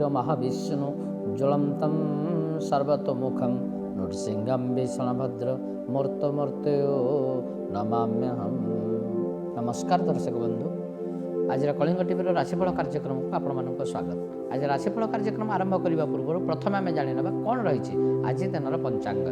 महाविष्णु ज्वलन्तं सर्वतोमुखं नृसिंहं विष्णुभद्र मूर्तमूर्तयो नमाम्यहम। नमस्कार दर्शक बंधु, आज कलिंग टीवी राशिफल कार्यक्रम को आपण स्वागत। आज राशिफल कार्यक्रम आरंभ करने पूर्व प्रथम आम जाना कौन रही आज दिन पंचांग।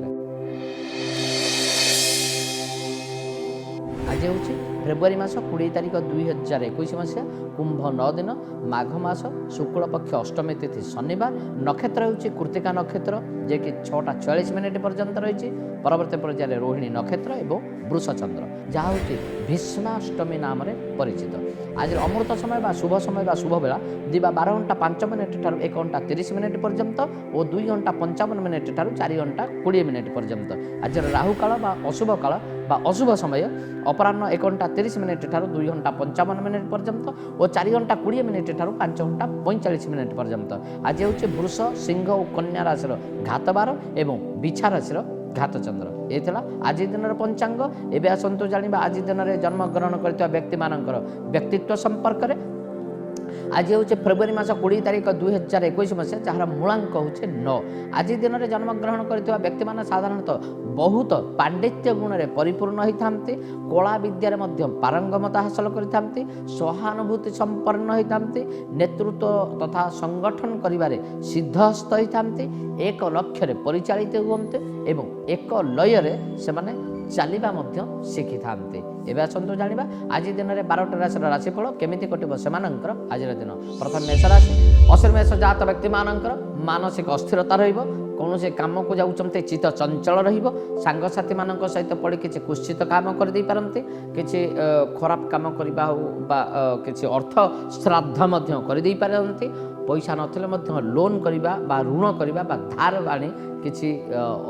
आज हूँ फेब्रुआरी मास 20 तारिख 2021 मसीहा कुंभ 9 दिन माघ मास शुक्ल पक्ष अष्टमी तिथि शनिवार। नक्षत्र हूँ कृतिका नक्षत्र जे कि 6:44 पर्यंत रही। परवर्ती पर्यायर रोहिणी नक्षत्र एवं वृषचंद्र जहाँ हूँ भीष्माष्टमी नाम परिचित। आज अमृत समय बा शुभ समय बा शुभ बेला दिवा 12:05 ठारू 1:30 पर्यंत और 2:55 ठारू 4:20 पर्यंत। आज राहु काल बा अशुभ समय अपराह्न 1:30 ठारू 2:55 पर्यंत और 4:20 ठारू 5:45 पर्यंत। आज हूँ वृष सिंह और कन्या राशि घात बार एवं बिछा राशि घात चंद्र। ये आज दिन पंचांग। एवं आसतु जाना आज दिन में जन्मग्रहण कर व्यक्ति मानकर व्यक्तित्व संपर्क में। आज हूँ फेब्रुआरी मास 20 तारिख 2021 मसीहा जहाँ मूलांक हूँ 9। आज दिन में जन्मग्रहण कर व्यक्ति मान साधारणतः बहुत पांडित्य गुण में परिपूर्ण होता, कला विद्यार पारंगमता हासिल करते, सहानुभूति संपन्न होता, नेतृत्व तथा संगठन करिबारे सिद्धहस्त होता, एक लक्ष्य परिचालित हुए एवं एक लय से चलवा शिखि था। एवं आसतु जाना आज दिन में 12टा राशि राशिफल केमी कटो से आज दिन। प्रथम मेष राशि। अश्विन मेष जात व्यक्ति मानकर मानसिक अस्थिरता कौन से कम को जाऊँच चित्त चंचल रंगसाथी मान सहित पड़ी किसी कुत्सित काम करदे पारती, किसी खराब कम करवा कि अर्थ श्राद्ध करदे पारती, पैसा नथिले लोन करवा बा ऋण करवा बा धार आनी किसी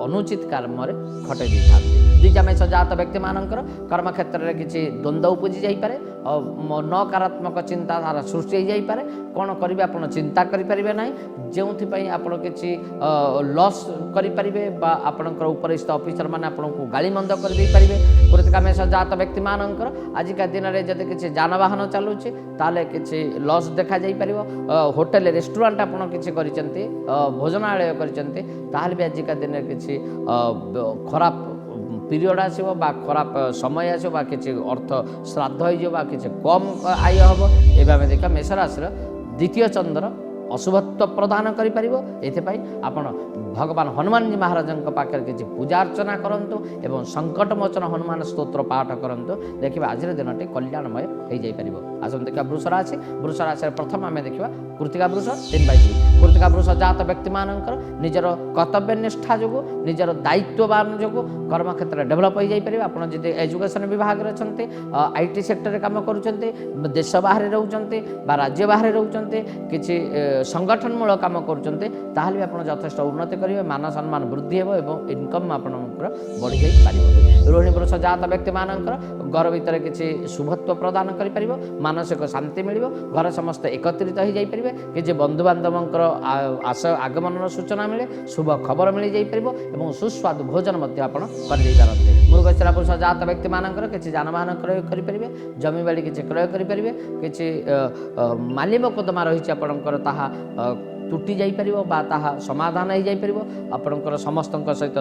अनुचित कर्म खटे दी था। द्विजा मेष जात व्यक्ति मानकर कर्म क्षेत्र में किसी द्वंद्व उपजी जापे, नकारात्मक चिंताधारा सृष्टि हो जापे। कौन करेंगे आप चिंता करें ना, जो आप किसी लॉस करेंगे आपणकर उपरिस्थ ऑफिसर मैंने आपको गाड़ीमंद करदे पारे। कृतिका मेष जात व्यक्ति मानकर आजिका दिन में जब किसी जानवाहन चलुचे ताले किसी लॉस देखा जापर। होटेल रेस्टोरेंट आप किसी भोजनालय कर आजिका दिन में किसी खराब पीरियड आसो खराब समय आसो किसी अर्थ श्राद्ध हो किसी कम आय हम। एवं आम देखा मेष राशि द्वितीय चंद्र अशुभत्व प्रदान करें। आपण भगवान हनुमान जी महाराज पाखे किसी पूजा अर्चना करूँ एवं संकटमोचन हनुमान स्तोत्र पाठ करूँ। देखिए आज दिन टी कल्याणमय हो जापर। आस देखा वृष राशि। वृष राशि प्रथम आम देखा कृतिका वृष 3/2। कृतिका वृष जात व्यक्ति मानकर निजर कर्तव्य निष्ठा जो निजर दायित्ववान जो कर्म क्षेत्र डेभलप हो जापर। आपड़ जब एजुकेशन विभाग में अच्छा IT सेक्टर काम कर देश बाहर रोचे राज्य बाहर रोचे किसी संगठनमूलक काम करें भी आप यथेष उन्नति करेंगे, मान सम्मान वृद्धि हो एवं इनकम आपंकर बढ़ी जापर। रोहिणी वृष जात व्यक्ति मानकर घर भितर किसी शुभत्व प्रदान कर मानसिक शांति मिल, घर समस्त एकत्रित हो जापर, किसी बंधुबांधव आगमन सूचना मिले, शुभ खबर मिल जापर एवं सुस्वादु भोजन करते। मृगशिरा पुरुष जात व्यक्ति मानकर किसी जानवाहन क्रय करेंगे, जमी बाड़ी किसी क्रय करेंगे, किसी माली मोकदमा रही आपंकर ताहा तुटी जापर समाधान हो जापर। आपंकर समस्त सहित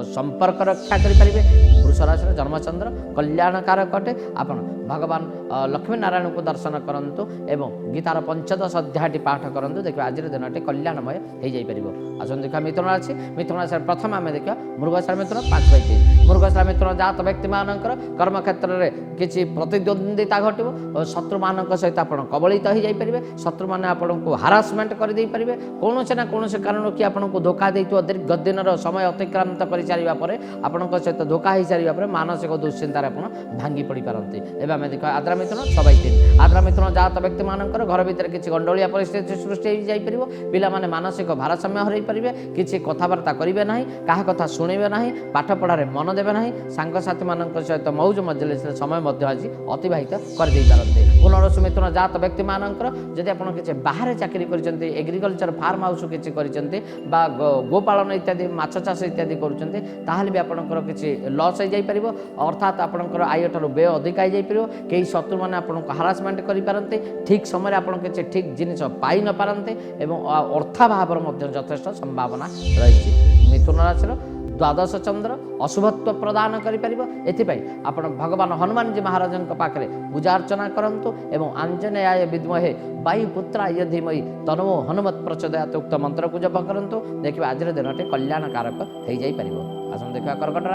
संपर्क रक्षा करेंगे। वृष राशि जन्मचंद्र कल्याणकारक अटे। आप भगवान लक्ष्मी नारायण को दर्शन करूँ एवं गीतार 15 अध्याय पाठ करूँ। देखिए आज दिन टी कल्याणमय हो जापर। आसन देखा मिथुन राशि। मिथुन राशि प्रथम आम देखा मृगशिरा मिथुन 5/3। मृगशिरा मिथुन जात व्यक्ति मानकर कर्म क्षेत्र में किसी प्रतिद्वंदिता घटो, शत्रु मान सहित आप कबलित हो जापर। शत्रु मैंने आपको हारासमेंट करदे पारे। कौन से ना कौन से कारण कि आपको धोखा देते दीर्घ दिन समय अतिक्रांत कर सारापर आपण सहित धोखा हो सारापर मानसिक दुश्चिंतार आप भांगी पड़ पारती। एवं आम देख आद्रा मिथुन 6/3। आद्रा मिथुन जात व्यक्ति मानकर घर भितर किसी गंडोलिया परिस्थिति सृष्टि हो जापर। पिला माने मानसिक भारसाम्य हरई पारे, किसी कथबार्ता करेंगे ना, क्या कथा शुणे ना, पाठ पढ़ार मन देवे ना, सांगसाथी मान सहित मौज मजलिस समय आज अतिबाहित करदे पारते। पुनरसु मिथुन जात व्यक्ति मानकर जदि आप किसी बाहर चाकरी कर एग्रिकल्चर फार्म हाउस किसी कर गोपालन इत्यादि माछ चाष इत्यादि करुँच ताहले भी आपंकर किसी लस हो जापर अर्थात आपंकर आय ठार व्यय अधिक हो जापर कई शत्रु मैंने आपको हारासमेंट करेंगे ठीक समय आप किसी ठीक जिनिस पाई न पारते और अर्थाभाव यथेष संभावना रही। मिथुन राशि द्वादश चंद्र अशुभत्व प्रदान करें आपण भगवान हनुमान जी महाराज पाखे पूजा अर्चना करूँ एवं आंजनेयाय विद्महे वायुपुत्राय धीमहि तन्नो हनुमत प्रचोदयात उक्त मंत्र को जप करूँ। देखिए आज दिन कल्याणकारक हो जापर। आसन देखा कर्कट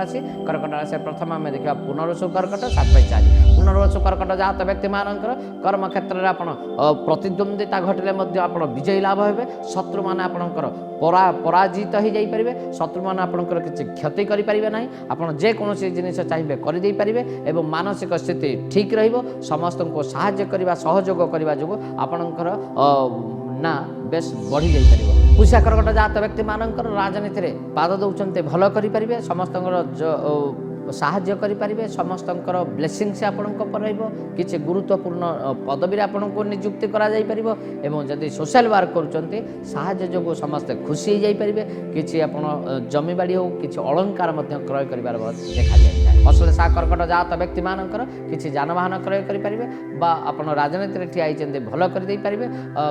राशि प्रथम आम देखा पुनर्वसु कर्कट 7/4 पुनर्वसु कर्कट जात व्यक्ति मानकर कर्म क्षेत्र में आप प्रतिद्वंदिता घटले आप विजयी लाभ हे शत्रु मैंने आपंकर पराजित हो जापर शत्रु मैंने आपंकर किसी क्षति करेंगे ना आप जेकोसी जिनिस चाहिए करदेपारे और मानसिक स्थिति ठीक समस्त को साहाय्य करने सहयोग करने जो आपणकर ना बेस बढ़ी जापर। पुष्या कर्कट जात व्यक्ति मानकर राजनीति में पाद दौरान भल करेंगे समस्त साहाय्य करेंगे समस्त ब्लेसिंग्स आपंकर गुरुत्वपूर्ण पदवी आपको नियुक्ति एवं जदि सोशल वर्क कर जो समस्ते खुशी हो जापर किसी आप जमीबाड़ी हो कि अलंकार क्रय कर देखा जाए। अश्लेषा कर्कट जात व्यक्ति मानकर किसी जानवाहन क्रय करेंगे आप राजनीति में ठिया भल करदेपारे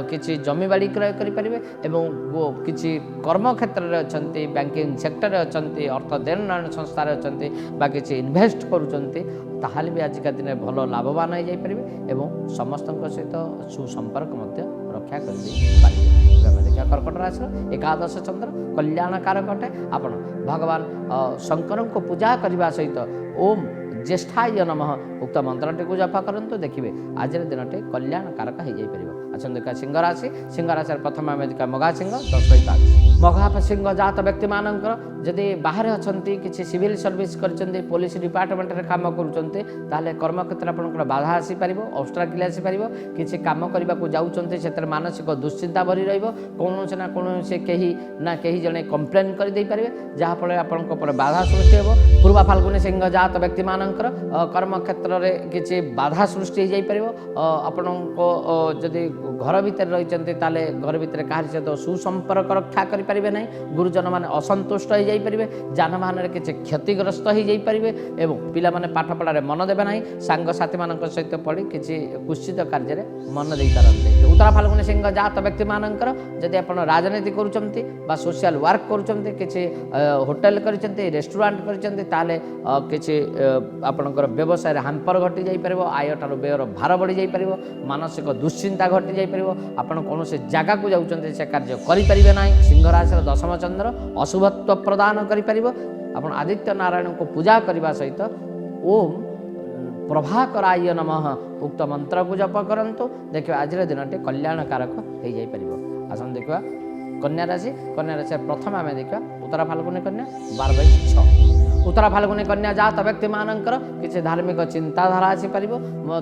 किसी जमीबाड़ी क्रय करेंगे एवं किसी कर्म क्षेत्र में अच्छा बैंकिंग सेक्टर अच्छा अर्थ देन संस्थार अच्छा किसी इन्वेस्ट करुँच ताहले भी आजिका दिन भल लाभवान हो जापर एवं समस्त सहित सुसंपर्क रक्षा कर देखा। कर्कट राशि एकादश चंद्र कल्याणकारक अटे आप भगवान शंकर को पूजा करने सहित ओम ज्येष्ठाय नमः उक्त मंत्रटी को जप करूँ। देखिए आज दिन कल्याणकारक हो जापर। अच्छा देखा सिंह राशि प्रथम आम देखा मघा सिंह 10/5 मघा सिंह जात व्यक्ति मानकर जदि बाहर अच्छा किसी सिविल सर्विस कर पुलिस डिपार्टमेंट में कम करें कर्म क्षेत्र आपंकर बाधा आसीपर ऑब्स्ट्रकल आसीपर किसी कम करने को जाऊँच से मानसिक दुश्चिंता भरी कौन ना कौन कहीं जड़े कंप्लेन करदेपारे जहाँफल आपण बाधा सृष्टि हो। पूर्वा फाल्गुनी सिंह जात व्यक्ति मानकर कर्म क्षेत्र में किसी बाधा सृष्टि हो आपण जदि घर भितर रही घर भितर कहार सहित सुसंपर्क रक्षा करेंगे ना गुरुजन मैंने असंतुष्ट हो जाइए जानवाहन में किसी क्षतिग्रस्त हो जाइए एवं पिला माने पाठ पढ़ार मन देवे ना सांग साथी मान सहित पढ़ी किसी कुत्सित कार्य मन दे पारते। उत्तरा फाल्गुनी सिंह जात व्यक्ति मानकर जदि आप राजनीति करुँच सोशल वर्क करुँच किसी होटेल कर रेस्टोरेंट कर आपणकर व्यवसाय हाम्पर घटी जापर आय ठार व्ययर भार बढ़ी जापर मानसिक दुश्चिंता घटी जापर आपड़ कौन जगह को जाऊँच से कार्य करेंगे ना। सिंह राशि दशम चंद्र अशुभत्व प्रदान करें आप आदित्य नारायण को पूजा करने सहित ओम प्रभाकराय नमः उक्त मंत्र को जप करंतु। देखिए आज दिन कल्याणकारक हो जापर। आसन देखा कन्या राशि प्रथम आम देखा उत्तरा फाल्गुनी कन्या 12/6 उत्तरा फाल्गुनी कन्या जात व्यक्ति मानकर किसी धार्मिक चिंताधारा आसीपर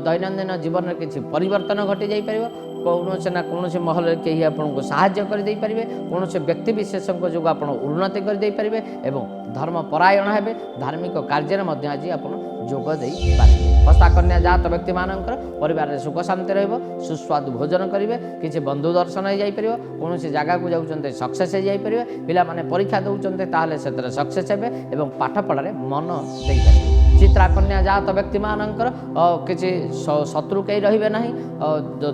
दैनंदिन जीवन में किसी परिवर्तन घटी जापर कौन ना कौन महल कहीं आपको साहाय्य करदेपारे कौन व्यक्ति विशेष जो आप उन्नति करदेपारे एवं धर्मपरायण हे धार्मिक कार्य आज आप जोग दे पारे। हस्ता कन्या जात व्यक्ति मानकर परिवार में सुख शांति सुस्वादु भोजन करेंगे किसी बंधु दर्शन हो जापर कौन जगह को जाऊँच सक्सेस हो जापर पिला माने परीक्षा दौरान ताहले से सक्सेस हे पाठ पढ़ार मन दे पारे। चित्रा कन्या जात व्यक्ति मानकर किसी शत्रु कहीं रही ना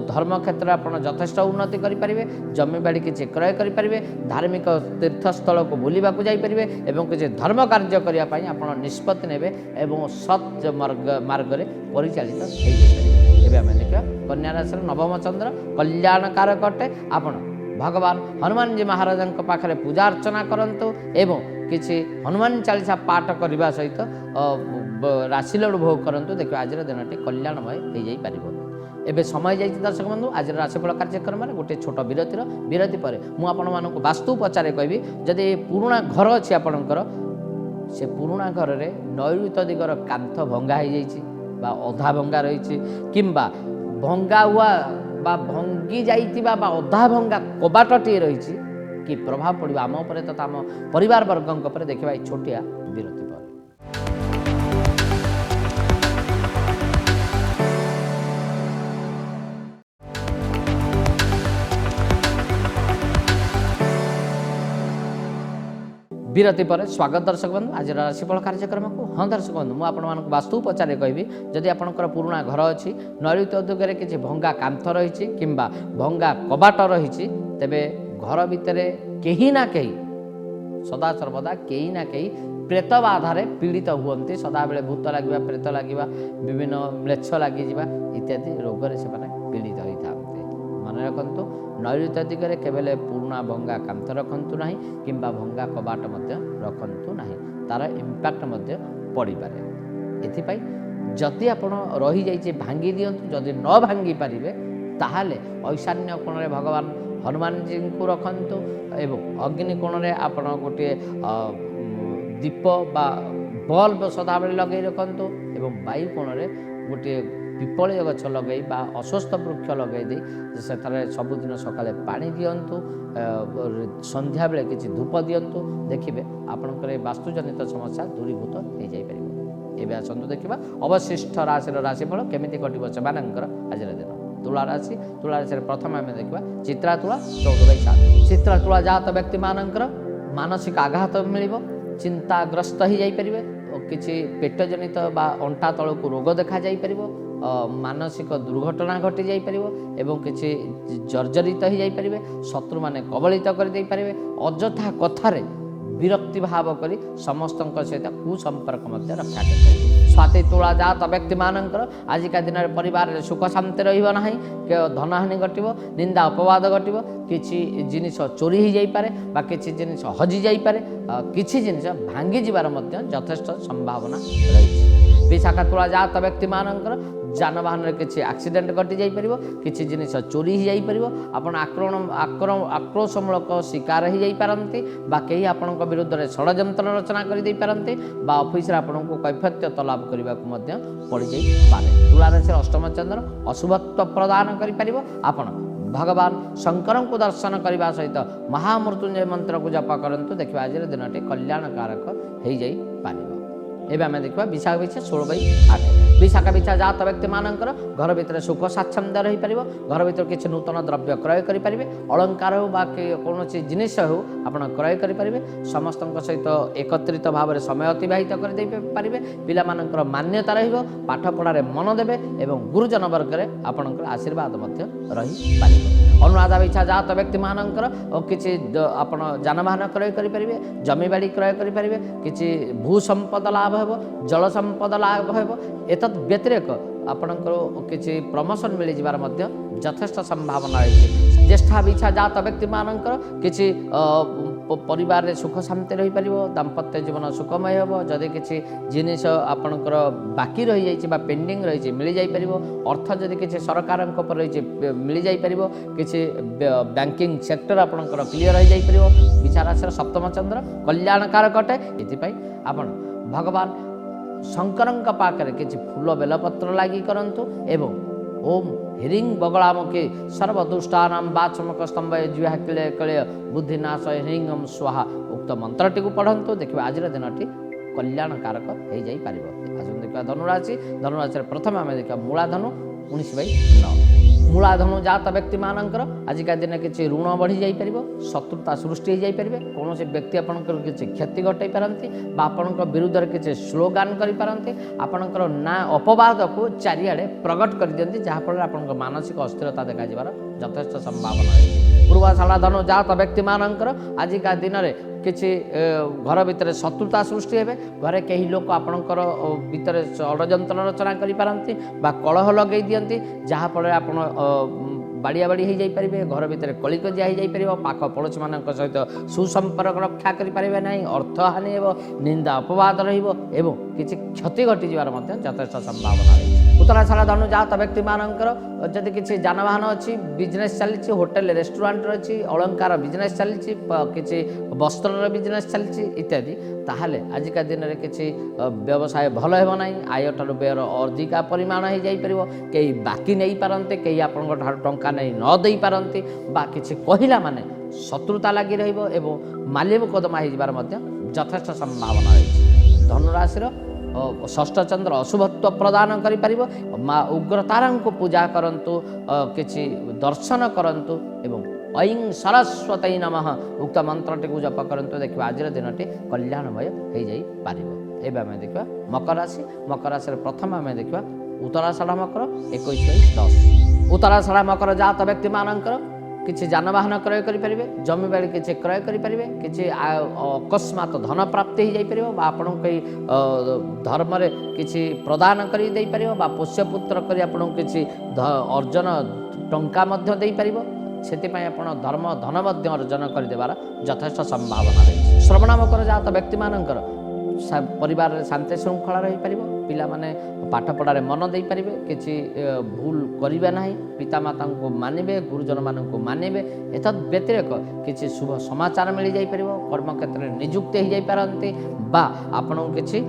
धर्म क्षेत्र आप यथेष्ट उन्नति करेंगे जमीबाड़ी किसी क्रय करेंगे धार्मिक तीर्थस्थल को बुलवा जापरेंगे एवं किसी धर्म कार्य करने आप निष्पत्ति नेबे एवं सत् मार्ग में परिचालित हो देखा। कन्या राशि नवम चंद्र कल्याणकारक अटे आप भगवान हनुमान जी महाराज पाखे पूजा अर्चना करंतु एवं किसी हनुमान चालीसा पाठ करने सहित राशि लड्डू भोग करंतु। देखिए आज दिन कल्याणमय हो जापर। एबे समय जाइए दर्शक बंधु आज राशिफल कार्यक्रम में गोटे छोट विरति पर मुझे वास्तु पचारे कहबी जदि पुराणा घर अच्छी आपणकर से पुराणा घर में नैऋत्य दिगर कांथ भंगा हो अधा भंगा रही किंबा भंगा हुआ भंगी जाइतिबा अधा भंगा कबाटटी रही कि प्रभाव पड़ो आम उपर तथा आम परिवार वर्गों पर देखा छोटिया विरति। विरति पर स्वागत दर्शक बंधु आज राशिफल कार्यक्रम को। हाँ दर्शक बंधु मुझे आपण वास्तु पचारे कहि जदि आपंकर पुराणा घर अच्छी नैऋत्य उद्योगे किसी भंगा कांथ रही कि भंगा कबाट रही तेबे घर भितर कहीं ना कहीं सदा सर्वदा कहीं ना कहीं प्रेत बाधारे पीड़ित हुए सदा बेले भूत लगे प्रेत लगे विभिन्न म्लेच्छ लगी इत्यादि रोग से पीड़ित होता मन रखु नैऋत्य दिगरे केवल पुराणा भंगा कांथ रखु ना कि भंगा कबाट रखु ना तार इम्पैक्ट पड़ पारे एपाई जदि आप रही जाइए भांगी दिंतु जदि न भांगी पारे ताहले ईशान्य कोण में भगवान हनुमान जी को रखु एवं अग्नि कोण में आप गोटे दीप बा बल्ब सदाबले लगे रखु एवं वायु कोण में गोटे पिपल गछ लगे अस्वस्थ वृक्ष लगे से सबुदिन सकाले पानी दिंतु संध्या बेले किसी धूप दिंतु देखिए आपंकर वास्तुजनित समस्या दूरीभूत हो जापर। एवं आसतु देखा अवशिष्ट राशि राशिफल केमी कटो से आज दिन तुला राशि प्रथम आम देखा चित्रा तुला 14/7 चित्रा तुला जात व्यक्ति मानसिक आघात मिल चिंताग्रस्त हो जापर किसी पेट जनित बा अंटा तल को रोग देखा जापर मानसिक दुर्घटना घटी जापर एवं किसी जर्जरित हो जापर शत्रु माने कबलित कर अजथा कथार विरक्ति भाव कर समस्त सहित कुसंपर्क रक्षा कर। स्वाति तुला जात व्यक्ति आजिका दिन में परिवार सुख शांति रहा धनहानि घट निंदा अपवाद घट किसी जिनिस चोरी हो जापे कि जिनिस हजि जापे किसी जिनिस भांगी जीवार यथेष्ट संभावना रही। विशाखा तुला जात व्यक्ति जानवाहन किसी एक्सीडेंट घटी जापर किसी जिनिस चोरी हो जापर आपड़ आक्रोशमूलक शिकार हो जापारती कहीं आपण विरुद्ध में षड्यंत्र रचना करते ऑफिस आपन को कैफियत तलाब करने को पड़ जाए। तुला राशि अष्टम चंद्र अशुभत्व प्रदान कर आपण भगवान शंकर को दर्शन करने सहित महामृत्युंजय मंत्र को जप करूँ देखिए आज दिन टी कल्याणकारक हो जापर। एवं आम देखा विशाखा बिछा 16/8 विशाखा बिछा जात व्यक्ति घर भितर सुख स्वाच्छंद्य रही पार घर भर किसी नूतन द्रव्य क्रय करेंगे अलंकार हो कौन जिनिस हो आप क्रय करेंगे समस्त सहित एकत्रित भाव में समय अतिबाहित करेंगे पिला मान्यता रठ पढ़ार मन देवे और गुरुजन वर्ग में आपंकर आशीर्वाद रही पार। अनुराधा बिछा जात व्यक्ति किसी आप जानवाहन क्रय करेंगे जमीबाड़ी क्रय करेंगे किसी भूसंपद लाभ हो जल संपद लाभ हो एत व्यतिरेक आपणकर किसी प्रमोशन मिल जाबार यथेष्ट संभावना रही। ज्येष्ठा बिछा जात व्यक्ति किसी परिवार में सुख शांति रही पार दाम्पत्य जीवन सुखमय हो जदि किसी जिनिस आपणकर बाकी रही जाइए पेंडिंग रही मिल जापर अर्थ जदि किसी सरकार रही मिल जापर किसी बैंकिंग सेक्टर आपणकर क्लीयर हो जापर। विचाराशि सप्तम चंद्र कल्याणकारक अटे ये आपण भगवान शंकर पाखे किसी फूल बेलपत्र लगी करंतु एवं ओम ह्रीं बगलामुखी सर्वदुष्टानां वाचमक स्तंभ जुहा किले कलय बुद्धिनाश ह्रीं ओम स्वाहा उक्त मंत्रटी को पढ़ंतु देखिए आज दिन कल्याणकारक हो जापर। आज देखा धनुराशि प्रथम आम देखा मूलाधनु 19/9 मूलाधनु जात व्यक्ति आजिका दिन किसी ऋण बढ़ी जापर शत्रुता सृष्टि हो जापर कौन व्यक्ति आपंकर किसी क्षति घटाई पारती आपण विरुद्ध में किसी स्लोगान करपारती आपणकर ना अपवाद को चारिआडे प्रकट कर दिखती जहाँफल आप मानसिक अस्थिरता देखा यथेष्ट संभावना है। पूर्वाषाढ़ा धनु जात व्यक्ति आजिका दिन में किसी घर भितर शत्रुता सृष्टि है घरे कई लोग आपणकर भितर षड्यंत्र रचना करपारती कलह लगे दिखती जहाँफल आप बाड़िया बाड़ी हो जापर घर भितर कलिकजिया हो जापर पाख पड़ोशी मान सहित सुसंपर्क रक्षा करें ना अर्थहानि निंदा अपवाद रही किसी क्षति घटी जबार यथेष्ट संभावना रही। उत्तराषाढ़ा धनु जात व्यक्ति जदि किसी जानवाहन अच्छी बिजनेस चली होटेल रेस्टोरेंट अच्छी अलंकार बिजनेस चली किसी वस्त्र बिजनेस चली इत्यादि ताहले आजिका दिन में किसी व्यवसाय भल होना आय ठार व्ययर अधिका परिमाण हो जापर कई बाकी नहीं पारते कई आपण टंका नहीं न दे पारती किसी कहला माने शत्रुता लगी माल्य मुकदमा हो यथेष्ट संभावना रही। धनुराशि षष्ठ चंद्र अशुभत्व प्रदान कर माँ उग्रतारा को पूजा करंतु किसी दर्शन करंतु एवं ऐं सरस्वती नमः उक्त मंत्रटी जप करंतु देखिए आज दिनटी कल्याणमय हो जाई पारिबो। एबे आमे देखिबा मकर राशि। मकर राशि प्रथम आमे देखिबा उत्तराषाढ़ मकर 21/10। उत्तराषाढ़ मकर जात व्यक्ति मानकर किसी जानवाहन क्रय करें, जमी बाड़ी किसी क्रय करें, किसी अकस्मात धन प्राप्ति हो जापर आपण कई धर्म किसी प्रदान कर पोष्यपुत्र कर किसी अर्जन टंका दे पार से धर्म धन अर्जन करदेवार यथेष्ट संभावना रही। श्रवण मकर जात व्यक्ति मानकर परिवार शांति श्रृंखला रही पार, पिला माने पाठ पढ़ारे मन दे पारे, किसी भूल करेंगे ना, पितामाता को मानवे, गुरुजन मान को मानवे। एत व्यतिरेक किसी शुभ समाचार मिल जापर, कर्म क्षेत्र में निजुक्ति हो जापारती बा आपण किसी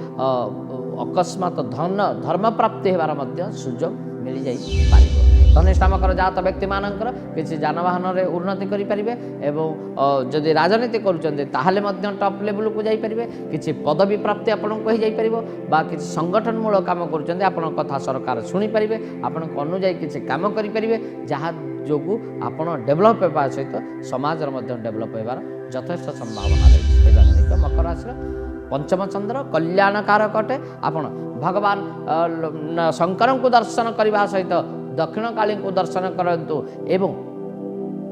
अकस्मात धन धर्म प्राप्ति होवार सुजोग मिल जापर। धनिष्ठा मकर जात व्यक्ति मानकर किसी जानवाहन में उन्नति करेंगे एवं जदि राजनीति करुँचे टॉप लेवल को जापर, किसी पदवी प्राप्ति आपको हो जापर बा किसी संगठनमूलक काम करुँचे आपण कथा सरकार शुणिपारे, आपण अनुजाई किसी कम करेंगे जहाँ जो आप डेभलप होगा सहित समाज डेभलप होबार यथेष्ट संभावना रही। मकर राशि पंचम चंद्र कल्याणकारक अटे। आपण भगवान शंकर को दर्शन करने सहित दक्षिण काली को दर्शन करंतु एवं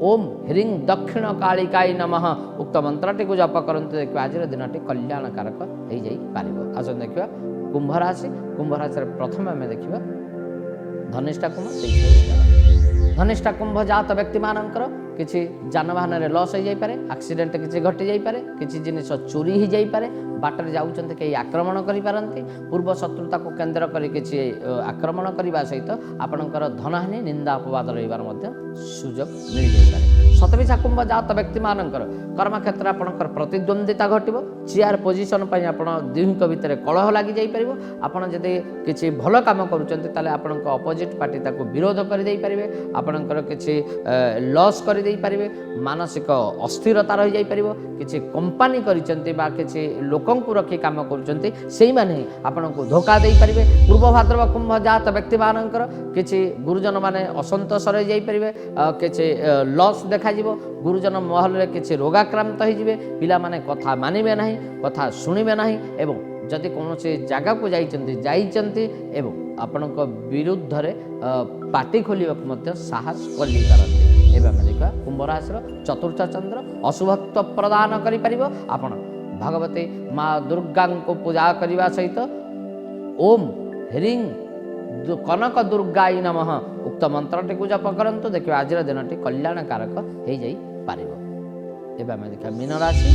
ओम ह्रीं दक्षिण कालिकाय नमः उक्त मंत्रटी को जप करंतु। देखिए आज दिनटी कल्याणकारक हो जाई पारिबो। आसन देखिबा कुंभ राशि। कुंभ राशि प्रथम आम देखिबा धनिष्ठा कुंभ। धनिष्ठा कुंभ जात व्यक्ति मानकर किसी जानवाहन में लॉस हो जापे, एक्सीडेंट किसी घटी जापे, किसी जिनिस चोरी हो जापे, बाटर जाऊँच कई आक्रमण करें, पूर्व शत्रुता को केन्द्र कर किसी आक्रमण करने सहित आपणकर धनहानि निंदा अपवाद रही सुजोग मिल जापे। शतभिषा कुंभ जात व्यक्ति मानकर कर्म क्षेत्र आपणकर प्रतिद्वंदिता घटो, चेयर पोजिशन आप दुहिंक भितर कलह लगी जापर। आपड़ जदि किसी भल कम करुँच आपण अपोजिट पार्टी ताको विरोध करदे पारे, आपणकर किसी लॉस कर पारे, मानसिक अस्थिरता रही जापर। किसी कंपानी करिसेंती बा किसी लोकं को रखी काम करुँचे से मैंने आपन को धोखा दे पारे। पूर्व भाद्रव कुंभ जात व्यक्ति मानकर किसी गुरुजन माने असंतोष रही जापरे, किसी लॉस देखा गुरुजन महल में किसी रोगाक्रांत होइजिबे, पिला माने कथा मानिबे नाही, कथा शुणिबे नाही एवं जदि कौन जगह को जाइचंती एवं आपणक विरुद्ध रे पार्टी खोलिबा साहस करि पारंती। एवं आम देखा कुंभ राशि चतुर्थ चंद्र अशुभत्व प्रदान करिपारिबो। आपण भगवती माँ दुर्गा को पूजा करने सहित ओम ह्रीं कनक दुर्गाय नमः उक्त मंत्रटी को जप करंतु। देखिए आज दिनटी कल्याणकारक हो जाई पारिबो। एबे आम देखा मीन राशि।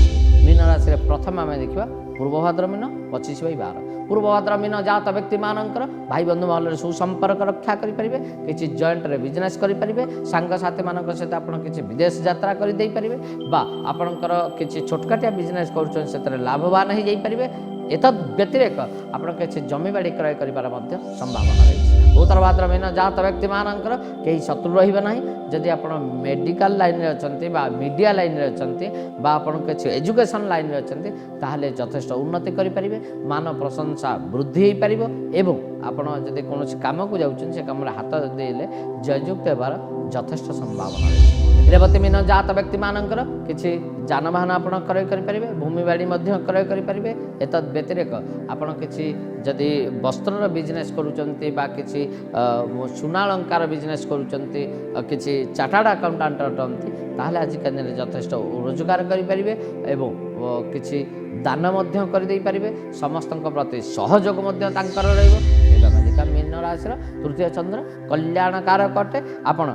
मीन राशि प्रथम आम देखा पूर्वभाद्र मीन 25/12। पूर्वभाद्र मीन जात व्यक्ति मानकर भाई बंधु महल सुसंपर्क रक्षा करेंगे, किसी जॉइंट रे बिजनेस करेंगे, सांगसाथी मान सहित आप किसी विदेश यात्रा करदे पारे बा आपणकर किसी छोटकाटिया बिजनेस कर लाभवान हो जापरे। एत व्यतिरेक आप किसी जमी बाड़ी क्रय कर संभावना रही। उत्तर भाद्र मीन जात व्यक्ति मानकर कहीं शत्रु रहिबे नाही। जदि आप मेडिकल लाइन रे अछंती बा मीडिया लाइन रे अछंती बा आपण किसी एजुकेशन लाइन रे अछंती ताहले यथेष्ट उन्नति करि परिबे, मान प्रशंसा वृद्धि हो पारिबो एवं आपण जदि कोनोसी काम को जाउछन से काम रे हाथ देले जययुक्त हेबार यथेष्ट संभावना रही। रेवती मीन जात व्यक्ति मानकर किसी जानवाहन आप क्रय करेंगे, भूमि बाड़ी क्रय करेंगे। एत व्यतिरेक आपड़ किसी जदि वस्त्र बिजनेस करुँचे बा किसी सुनालंकार बिजनेस करुँचे, किसी चार्टार्ड अकाउंटेंट अटंती ताहले आजिकाल यथेष्ट रोजगार करेंगे एवं किसी दान करदे पारे, समस्त प्रति सहयोग रहा। मीन राशि तृतीय चंद्र कल्याणकारक अटे। आपण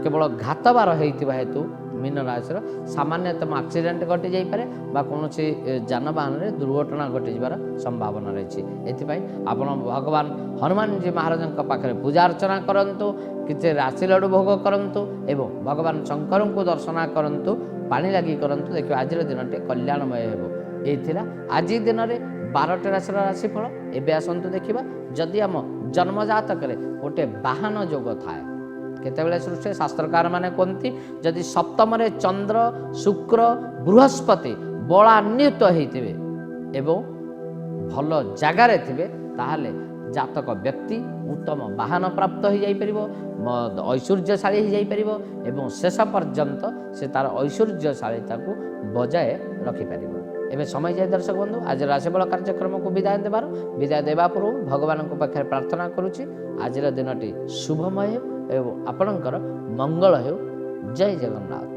केवल घातबार होता हेतु मीन राशि सामान्यतम एक्सीडेंट घटी जापे बा कौन जानवाहन में दुर्घटना घटीजार संभावना रही। एथिपाई आपण भगवान हनुमान जी महाराज पाखे पूजा अर्चना करंतु, किसी राशि लड्डू भोग करंतु एवं भगवान शंकर को दर्शन करंतु, पानी लगी करंतु। देखिए आज दिनटे कल्याणमय हो। यही आज दिन में 12टी राशि राशिफल। एवं आसतु देखा जदि आम जन्मजातक गोटे बाहन जोग थाए केतबेले सृष्टि शास्त्रकार माने कहती जदि सप्तम चंद्र शुक्र बृहस्पति बलान्वित होते एवं भल जगार थे ताहले ଜାତକ ବ୍ୟକ୍ତି ଉତ୍ତମ ବାହନ ପ୍ରାପ୍ତ ହୋଇଯାଇପାରିବ, ଐଶ୍ୱର୍ଯ୍ୟଶାଳୀ ହୋଇଯାଇପାରିବ ଏବଂ ଶେଷ ପର୍ଯ୍ୟନ୍ତ ସେ ତା'ର ଐଶ୍ୱର୍ଯ୍ୟଶାଳୀତାକୁ ବଜାୟ ରଖିପାରିବ। ଏବେ ସମୟ ଯାଏ ଦର୍ଶକ ବନ୍ଧୁ, ଆଜିର ରାଶିଫଳ କାର୍ଯ୍ୟକ୍ରମକୁ ବିଦାୟ ଦେବା ପୂର୍ବରୁ ଭଗବାନଙ୍କ ପାଖରେ ପ୍ରାର୍ଥନା କରୁଛି ଆଜିର ଦିନଟି ଶୁଭମୟ ହେଉ ଏବଂ ଆପଣଙ୍କର ମଙ୍ଗଳ ହେଉ। ଜୟ ଜଗନ୍ନାଥ।